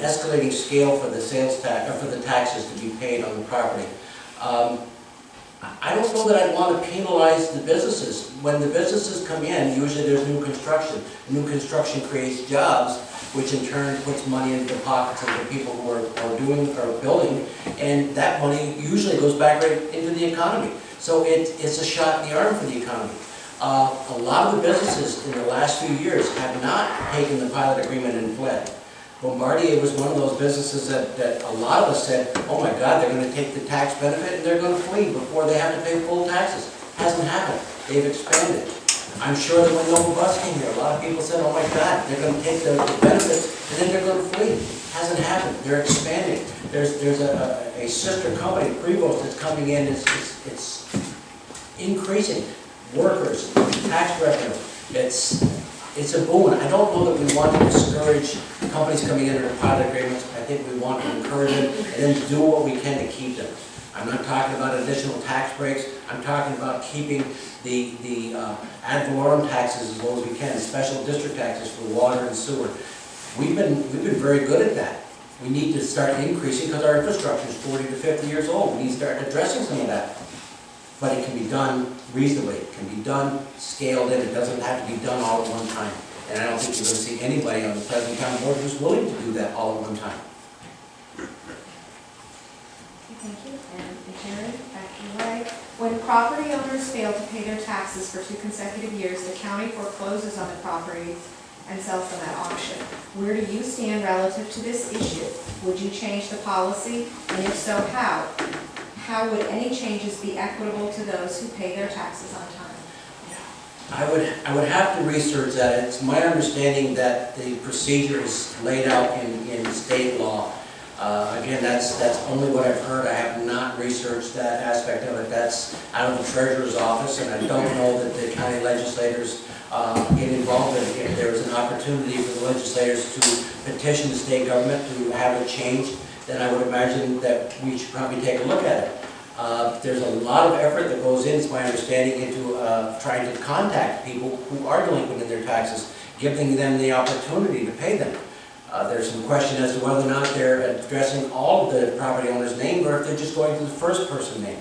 escalating scale for the sales tax, or for the taxes to be paid on the property. I don't know that I'd want to penalize the businesses. When the businesses come in, usually there's new construction. New construction creates jobs, which in turn puts money into the pockets of the people who are building, and that money usually goes back right into the economy. So it's a shot in the arm for the economy. A lot of the businesses in the last few years have not taken the pilot agreement and fled. Bombardier was one of those businesses that a lot of us said, oh my God, they're going to take the tax benefit and they're going to flee before they have to pay full taxes. Hasn't happened. They've expanded. I'm sure that when Local Bus came here, a lot of people said, oh my God, they're going to take the benefits and then they're going to flee. Hasn't happened. They're expanding. There's a sister company, Prevost, that's coming in. It's increasing. Workers, tax revenue. It's a boom. I don't know that we want to discourage companies coming in under pilot agreements. I think we want to encourage them and then do what we can to keep them. I'm not talking about additional tax breaks. I'm talking about keeping the ad valorem taxes as low as we can, special district taxes for water and sewer. We've been very good at that. We need to start increasing because our infrastructure is 40 to 50 years old. We need to start addressing some of that. But it can be done reasonably. It can be done scaled in. It doesn't have to be done all at one time. And I don't think you're going to see anybody on the present town board who's willing to do that all at one time. Thank you. And Gerard, back to the way. When property owners fail to pay their taxes for 2 consecutive years, the county forecloses on the property and sells them at auction. Where do you stand relative to this issue? Would you change the policy? And if so, how? How would any changes be equitable to those who pay their taxes on time? I would have to research that. It's my understanding that the procedure is laid out in state law. Again, that's only what I've heard. I have not researched that aspect of it. That's out of the treasurer's office, and I don't know that the county legislators get involved in it. If there is an opportunity for the legislators to petition the state government to have it changed, then I would imagine that we should probably take a look at it. There's a lot of effort that goes in, it's my understanding, into trying to contact people who are delinquent in their taxes, giving them the opportunity to pay them. There's some question as to whether or not they're addressing all of the property owner's name or if they're just going to the first person name.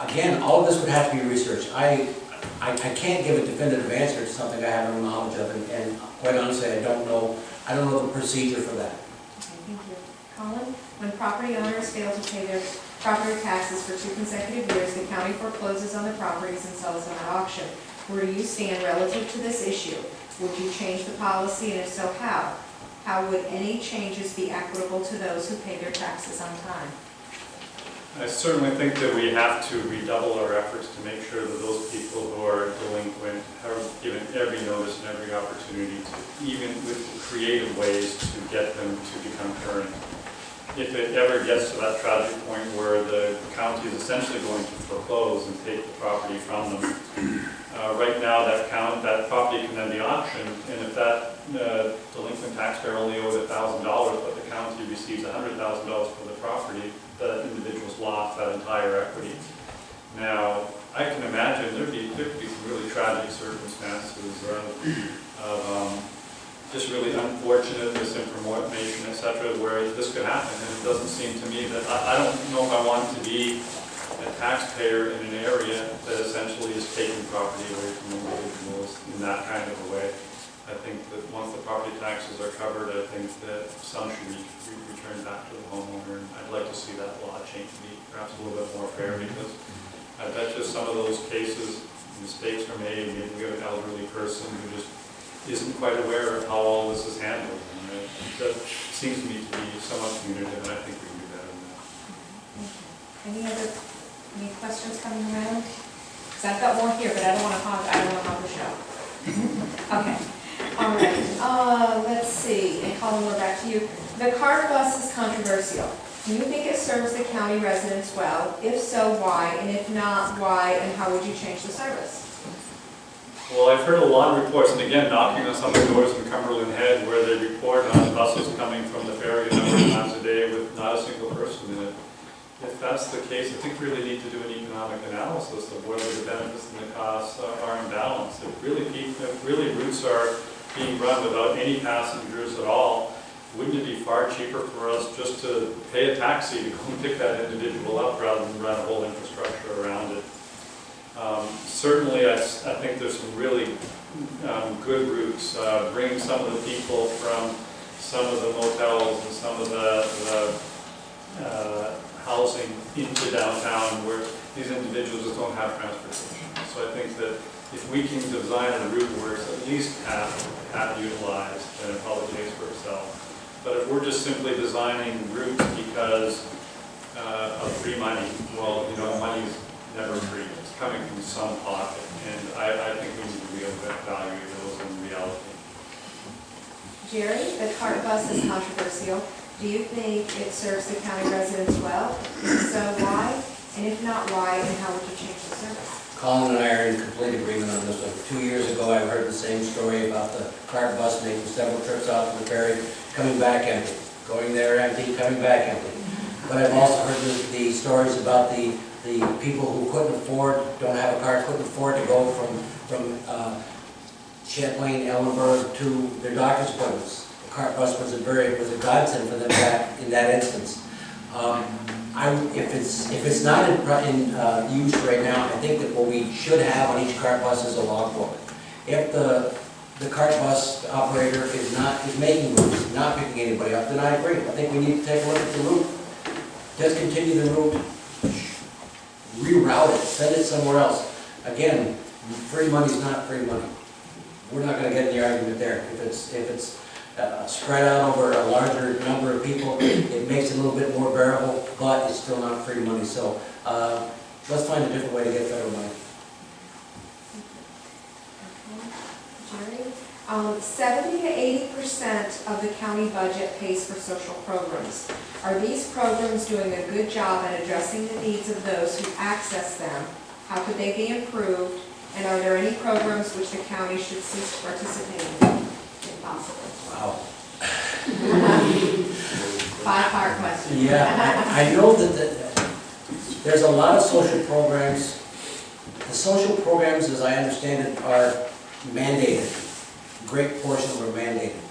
Again, all of this would have to be researched. I can't give a definitive answer to something I have no knowledge of, and quite honestly, I don't know the procedure for that. Okay, thank you. Colin, when property owners fail to pay their property taxes for 2 consecutive years, the county forecloses on the properties and sells them at auction. Where do you stand relative to this issue? Would you change the policy, and if so, how? How would any changes be equitable to those who pay their taxes on time? I certainly think that we have to redouble our efforts to make sure that those people who are delinquent are given every notice and every opportunity to, even with creative ways, to get them to become current. If it ever gets to that tragic point where the county is essentially going to foreclose and take the property from them, right now that property can then be auctioned, and if that delinquent taxpayer only owes $1,000, but the county receives $100,000 for the property, the individual's lost that entire equity. Now, I can imagine there could be some really tragic circumstances of just really unfortunate misinformation, etc., where this could happen. And it doesn't seem to me that I don't know if I want to be a taxpayer in an area that essentially is taking property away from individuals in that kind of a way. I think that once the property taxes are covered, I think that some should be returned back to the homeowner. And I'd like to see that law change to be perhaps a little bit more fair, because I bet you some of those cases, mistakes are made. Maybe we have an elderly person who just isn't quite aware of how all this is handled. And that seems to me to be somewhat punitive, and I think we can do better than that. Any questions coming around? Because I've got more here, but I don't want to hog the show. Okay. All right. Let's see. And Colin, we're back to you. The cart bus is controversial. Do you think it serves the county residents well? If so, why? And if not, why? And how would you change the service? Well, I've heard a lot of reports, and again, knocking on some of the doors in Cumberland Head, where they report on buses coming from the ferry a number of times a day with not a single person in it. If that's the case, I think we really need to do an economic analysis of whether the benefits and the costs are in balance. If really routes are being run without any passengers at all, wouldn't it be far cheaper for us just to pay a taxi to go and pick that individual up rather than run a whole infrastructure around it? Certainly, I think there's some really good routes. Bringing some of the people from some of the motels and some of the housing into downtown where these individuals just don't have transportation. So I think that if we can design a route where it's at least half utilized, then it probably pays for itself. But if we're just simply designing routes because of free money, well, you know, money is never free. It's coming from some pocket, and I think we need to reevaluate those in reality. Jerry, the CART bus is controversial. Do you think it serves the county residents well? If so, why? And if not, why, and how would you change the service? Colin and I are in complete agreement on this one. 2 years ago, I heard the same story about the CART bus making several trips out to the ferry, coming back empty, going there empty, coming back empty. But I've also heard the stories about the people who couldn't afford, don't have a car, couldn't afford to go from Champlain, Ellenburg to their doctor's appointments. The CART bus was a godsend for them back in that instance. If it's not in use right now, I think that what we should have on each CART bus is a logbook. If the CART bus operator is making routes, not picking anybody up, then I agree. I think we need to take a look at the route. Discontinue the route, reroute it, send it somewhere else. Again, free money is not free money. We're not going to get in the argument there. If it's spread out over a larger number of people, it makes it a little bit more bearable, but it's still not free money. So let's find a different way to get federal money. Jerry, 70 to 80% of the county budget pays for social programs. Are these programs doing a good job at addressing the needs of those who access them? How could they be improved? And are there any programs which the county should cease to participate in, if possible? Wow. Five-part question. Yeah, I know that there's a lot of social programs. The social programs, as I understand it, are mandated. A great portion of them are mandated.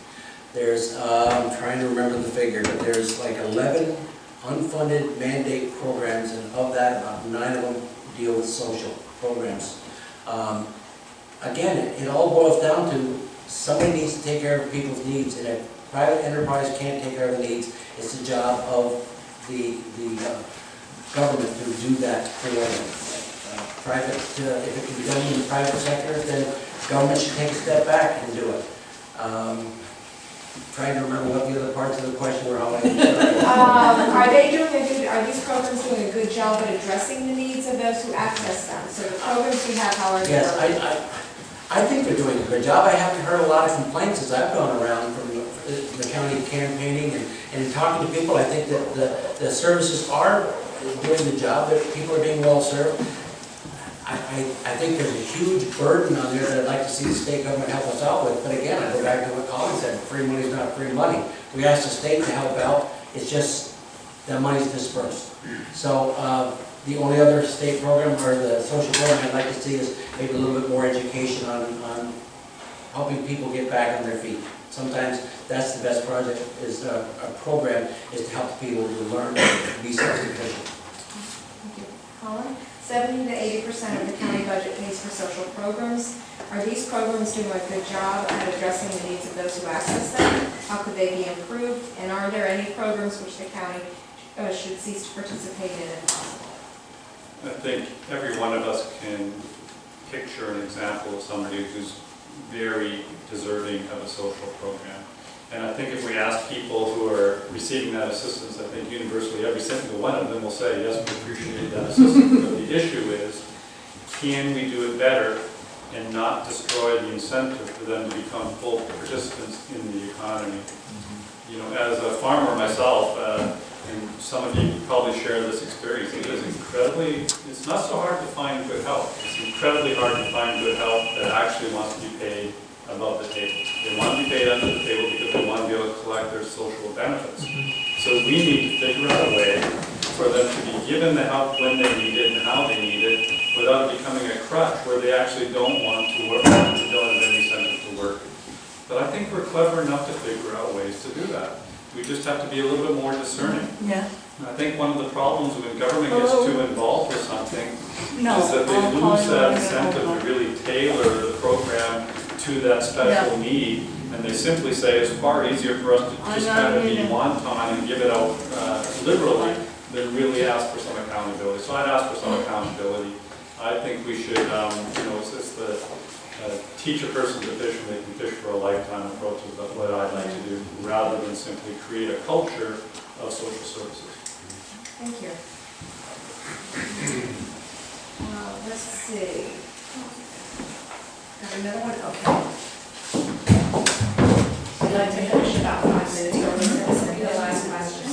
There's, I'm trying to remember the figure, but there's like 11 unfunded mandate programs, and of that, about 9 of them deal with social programs. Again, it all boils down to somebody needs to take care of people's needs, and if private enterprise can't take care of the needs, it's the job of the government to do that for them. If it can be done in the private sector, then government should take a step back and do it. Trying to remember what the other parts of the question were. How Are these programs doing a good job at addressing the needs of those who access them? So the programs we have, how are they? Yes, I think they're doing a good job. I haven't heard a lot of complaints as I've gone around from the county campaigning and talking to people. I think that the services are doing the job, that people are being well served. I think there's a huge burden on there that I'd like to see the state government help us out with. But again, I go back to what Colin said, free money is not free money. We ask the state to help out, it's just that money's dispersed. So the only other state program or the social program I'd like to see is maybe a little bit more education on helping people get back on their feet. Sometimes that's the best project, is a program, is to help people to learn to be self-sufficient. Thank you. Colin? 70 to 80% of the county budget pays for social programs. Are these programs doing a good job at addressing the needs of those who access them? How could they be improved? And are there any programs which the county should cease to participate in if possible? I think every one of us can picture an example of somebody who's very deserving of a social program. And I think if we ask people who are receiving that assistance, I think universally every single one of them will say, yes, we appreciate that assistance. But the issue is, can we do it better and not destroy the incentive for them to become full participants in the economy? You know, as a farmer myself, and some of you probably share this experience, it is it's not so hard to find good help. It's incredibly hard to find good help that actually wants to be paid above the table. They want to be paid under the table because they want to be able to collect their social benefits. So we need to figure out a way for them to be given the help when they need it and how they need it without it becoming a crutch where they actually don't want to work and they don't have any incentive to work. But I think we're clever enough to figure out ways to do that. We just have to be a little bit more discerning. Yeah. I think one of the problems when government gets too involved with something No, is that they lose that incentive to really tailor the program to that special need, and they simply say it's far easier for us to just kind of be wanton and give it out liberally than really ask for some accountability. So I'd ask for some accountability. I think we should, it's the teach a person to fish when they can fish for a lifetime approach is what I'd like to do, rather than simply create a culture of social services. Thank you. Let's see. Got another one? Okay. I'd like to finish about 5 minutes early. This will be the last question.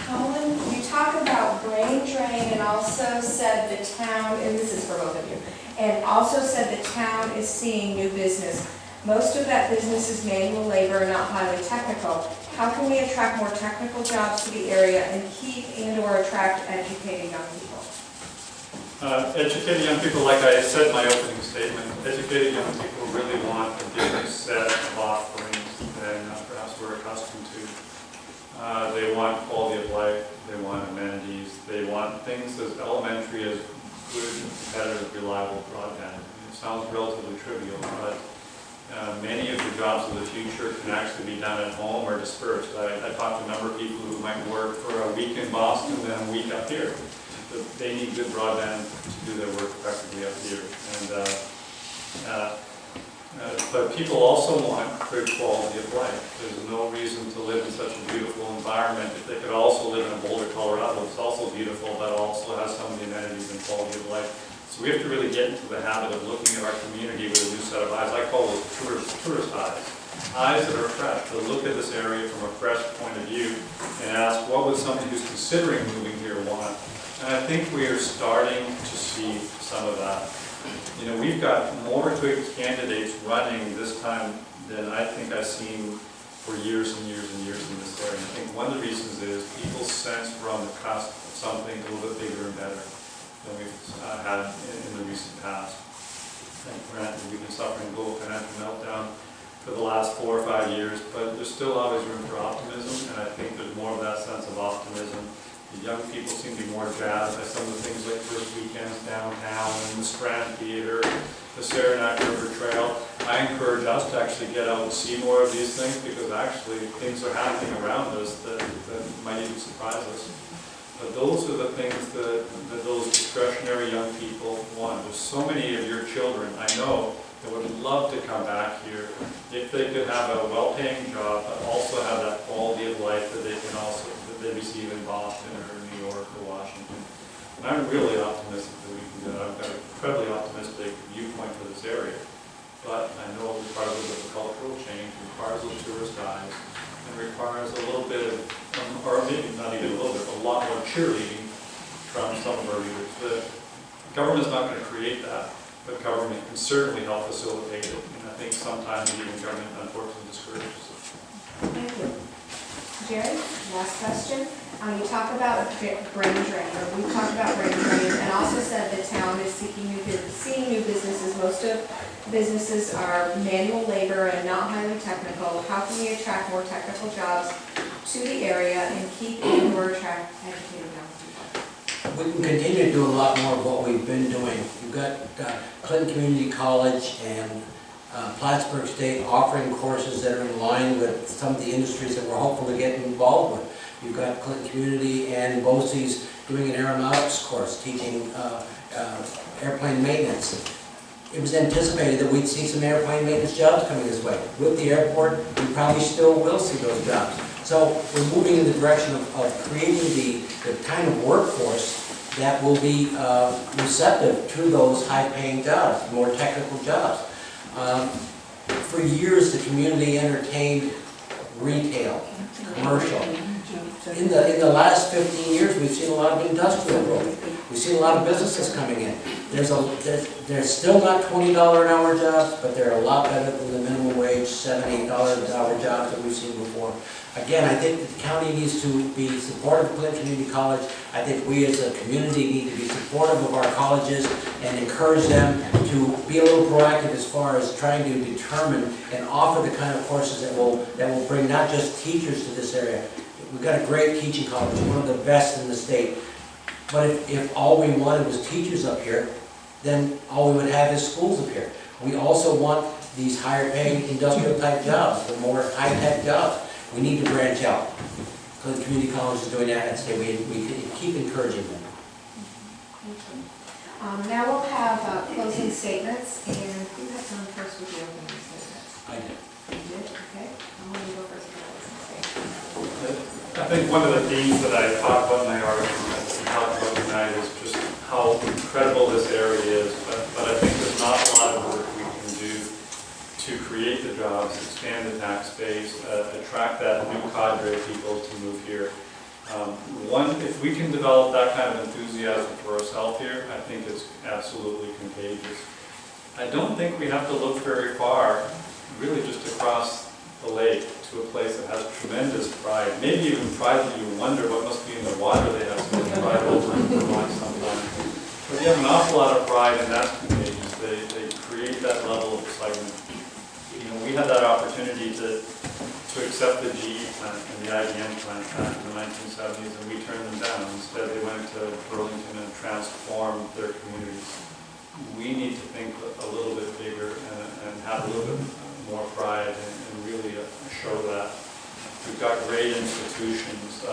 Colin, you talk about brain drain and also said the town, and this is for both of you, and also said the town is seeing new business. Most of that business is manual labor, not highly technical. How can we attract more technical jobs to the area and keep and/or attract educated young people? Educated young people, like I said in my opening statement, educated young people really want a different set of offerings than perhaps we're accustomed to. They want quality of life, they want amenities, they want things as elementary as good, competitive, reliable broadband. It sounds relatively trivial, but many of the jobs of the future can actually be done at home or dispersed. I talked to a number of people who might work for a week in Boston and then a week up here. But they need good broadband to do their work effectively up here. But people also want good quality of life. There's no reason to live in such a beautiful environment if they could also live in Boulder, Colorado. It's also beautiful, but also has some of the amenities and quality of life. So we have to really get into the habit of looking at our community with a new set of eyes. I call those tourist eyes. Eyes that are fresh, to look at this area from a fresh point of view and ask, what would somebody who's considering moving here want? And I think we are starting to see some of that. You know, we've got more good candidates running this time than I think I've seen for years and years and years in this area. And I think one of the reasons is people sense we're on the cusp of something a little bit bigger and better than we've had in the recent past. And granted, we've been suffering a global financial meltdown for the last 4 or 5 years, but there's still always room for optimism, and I think there's more of that sense of optimism. The young people seem to be more jazzed by some of the things like first weekends downtown, and the Strand Theater, the Saranac River Trail. I encourage us to actually get out and see more of these things, because actually things are happening around us that might even surprise us. But those are the things that those discretionary young people want. There's so many of your children, I know, that would love to come back here if they could have a well-paying job, but also have that quality of life that they can also they receive in Boston or New York or Washington. And I'm really optimistic that we can do that. I've got an incredibly optimistic viewpoint for this area. But I know it requires a little bit of cultural change, requires those tourist eyes, and requires a little bit of, or maybe not even a little bit, a lot more cheerleading from some of our leaders. The government's not going to create that, but government can certainly help facilitate it. And I think sometimes even government unfortunately discourages it. Thank you. Jerry, last question. You talk about brain drain, or we talked about brain drain, and also said the town is seeing new businesses. Most of businesses are manual labor and not highly technical. How can we attract more technical jobs to the area and keep and/or attract educated young people? We can continue to do a lot more of what we've been doing. You've got Clinton Community College and Plattsburgh State offering courses that are in line with some of the industries that we're hopeful to get involved with. You've got Clinton Community and BOCES doing an aeronautics course teaching airplane maintenance. It was anticipated that we'd see some airplane maintenance jobs coming this way. With the airport, we probably still will see those jobs. So we're moving in the direction of creating the kind of workforce that will be receptive to those high-paying jobs, more technical jobs. For years, the community entertained retail, commercial. In the last 15 years, we've seen a lot of industrial growth. We've seen a lot of businesses coming in. There's still not $20 an hour jobs, but they're a lot better than the minimum wage, $7, $8 an hour jobs that we've seen before. Again, I think the county needs to be supportive of Clinton Community College. I think we as a community need to be supportive of our colleges and encourage them to be a little proactive as far as trying to determine and offer the kind of courses that will bring not just teachers to this area. We've got a great teaching college, one of the best in the state. But if all we wanted was teachers up here, then all we would have is schools up here. We also want these higher paying industrial type jobs, the more high tech jobs. We need to branch out. Clinton Community College is doing that, and say we keep encouraging them. Now we'll have closing statements, and who has done first with the opening statements? I did. You did, okay. I'm going to go first with the closing statement. I think one of the themes that I talked about in my article, and we talked about tonight, is just how incredible this area is. But I think there's not a lot of work we can do to create the jobs, expand the tax base, attract that new cadre of people to move here. If we can develop that kind of enthusiasm for ourselves here, I think it's absolutely contagious. I don't think we have to look very far, really just across the lake, to a place that has tremendous pride. Maybe even pride that you wonder what must be in the water. They have so much pride over in Vermont sometimes. But you have an awful lot of pride, and that's contagious. They create that level of excitement. You know, we had that opportunity to accept the GE plant and the IBM plant back in the 1970s, and we turned them down. Instead, they went to Burlington and transformed their communities. We need to think a little bit bigger and have a little bit more pride and really show that. We've got great institutions.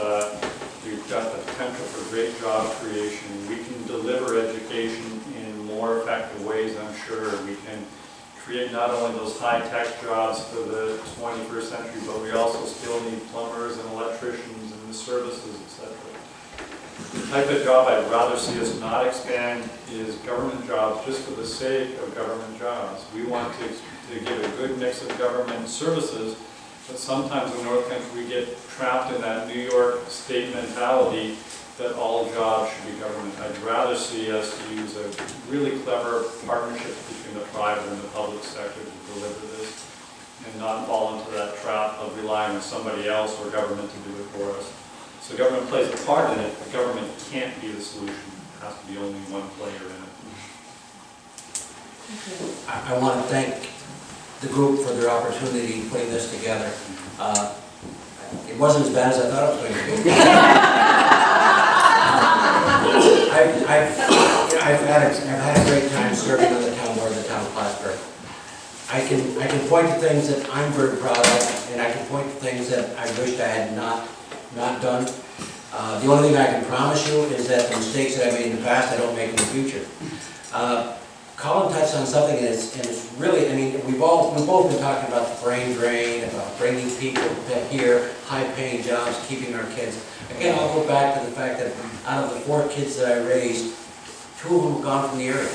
We've got the potential for great job creation. We can deliver education in more effective ways, I'm sure. We can create not only those high-tech jobs for the 21st century, but we also still need plumbers and electricians and the services, etc. The type of job I'd rather see us not expand is government jobs just for the sake of government jobs. We want to give a good mix of government services, but sometimes in North Country we get trapped in that New York state mentality that all jobs should be government. I'd rather see us use a really clever partnership between the private and the public sector to deliver this, and not fall into that trap of relying on somebody else or government to do it for us. So government plays a part in it, but government can't be the solution. It has to be only one player in it. I want to thank the group for their opportunity putting this together. It wasn't as bad as I thought it was going to be. I've had a great time serving on the town board of the town of Plattsburgh. I can point to things that I'm very proud of, and I can point to things that I wished I had not done. The only thing I can promise you is that the mistakes that I made in the past, I don't make in the future. Colin touched on something, and it's really, I mean, we've both been talking about the brain drain, about bringing people here, high-paying jobs, keeping our kids. Again, I'll go back to the fact that out of the 4 kids that I raised, 2 of them have gone from the area.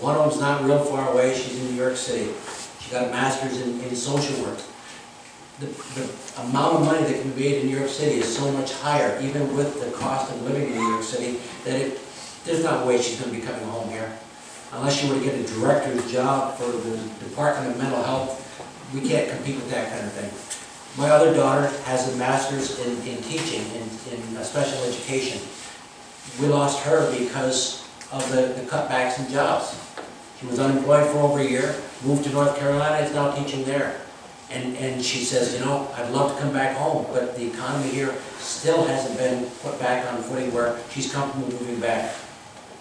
One of them's not real far away. She's in New York City. She got a master's in social work. The amount of money that can be made in New York City is so much higher, even with the cost of living in New York City, that there's not a way she's going to be coming home here. Unless you were to get a director's job for the Department of Mental Health, we can't compete with that kind of thing. My other daughter has a master's in teaching, in special education. We lost her because of the cutbacks in jobs. She was unemployed for over a year, moved to North Carolina, is now teaching there. And she says, you know, I'd love to come back home, but the economy here still hasn't been put back on footing where she's comfortable moving back.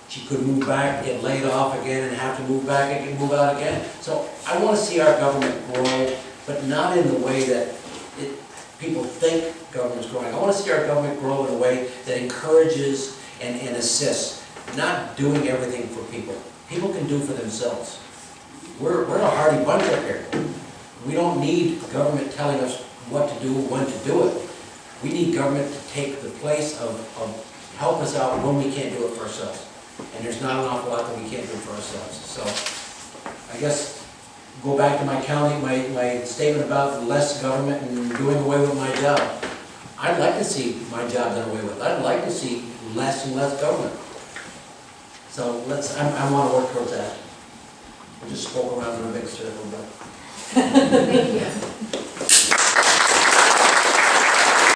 She could move back, get laid off again, and have to move back and move out again. So I want to see our government grow, but not in the way that people think government's growing. I want to see our government grow in a way that encourages and assists, not doing everything for people. People can do for themselves. We're a hardy bunch up here. We don't need government telling us what to do, when to do it. We need government to take the place of help us out when we can't do it for ourselves. And there's not an awful lot that we can't do for ourselves. So I guess go back to my county, my statement about less government and doing away with my job. I'd like to see my job done away with. I'd like to see less and less government. So I want to work towards that. I just spoke around in a big circle, but. Thank you.